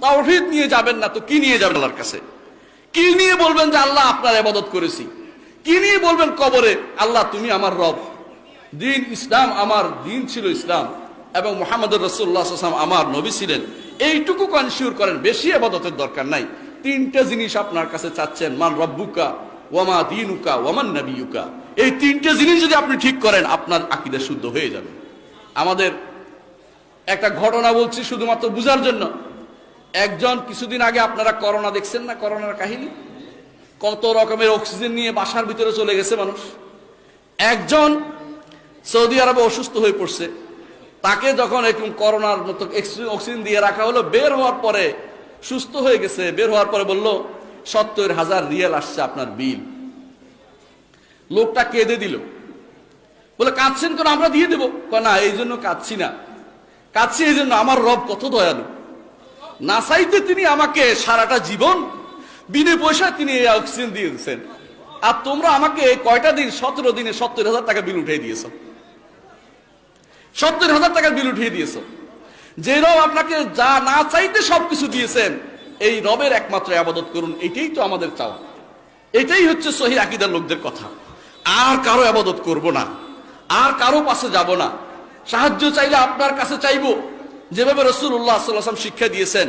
তাওহীদ নিয়ে যাবেন না তো কি নিয়ে যাবেন আল্লাহর কাছে? কি নিয়ে বলবেন যে আল্লাহ আপনার ইবাদত করেছি? কি নিয়ে বলবেন কবরে আল্লাহ তুমি আমার রব? দিন ইসলাম, আমার দিন ছিল ইসলাম এবং মুহাম্মদুর রাসূলুল্লাহ সাল্লাল্লাহু আলাইহি ওয়াসাল্লাম আমার নবী ছিলেন, এইটুকু কনসিওর করেন, বেশি ইবাদতের দরকার নাই। তিনটা জিনিস আপনার কাছে চাচ্ছেন, মান রব্বুকা ওয়ামা দীনুকা ওয়ামান নবিয়ুকা। এই তিনটা জিনিস যদি আপনি ঠিক করেন আপনার আকীদা শুদ্ধ হয়ে যাবে। আমাদের একটা ঘটনা বলছি শুধুমাত্র বুঝার জন্য। একজন কিছুদিন আগে আপনারা করোনা দেখছেন না, করোনার কাহিনী, কত রকমের অক্সিজেন নিয়ে বাসার ভিতরে চলে গেছে মানুষ। একজন সৌদি আরবে অসুস্থ হয়ে পড়ছে, তাকে যখন এরকম করোনার মতো অক্সিজেন দিয়ে রাখা হলো, বের হওয়ার পরে সুস্থ হয়ে গেছে, বের হওয়ার পরে বলল 70,000 রিয়াল আসছে আপনার বিল। লোকটা কেঁদে দিল, বলে কাঁদছেন কেন, আমরা দিয়ে দেবো। না, এই জন্য কাঁদছি না, কাঁদছি এই জন্য আমার রব কত দয়ালু, না চাইতে তিনি আমাকে সারাটা জীবন বিনা পয়সায় তিনি এই অক্সিজেন দিয়ে দিচ্ছেন, আর তোমরা আমাকে কয়টা দিন, 17 দিনে 70,000 টাকা বিল উঠিয়ে দিয়েছ, 70,000 টাকার বিল উঠিয়ে দিয়েছ। যে রব আপনাকে যা না চাইতে সবকিছু দিয়েছেন, এই রবের একমাত্র ইবাদত করুন, এটাই তো আমাদের চাওয়া। এটাই হচ্ছে সহিহ আকীদার লোকদের কথা। আর কারো ইবাদত করব না, আর কারো পাশে যাব না। সাহায্য চাইলে আপনার কাছে চাইবো, যেভাবে রাসূলুল্লাহ সাল্লাল্লাহু আলাইহি ওয়াসাল্লাম শিক্ষা দিয়েছেন।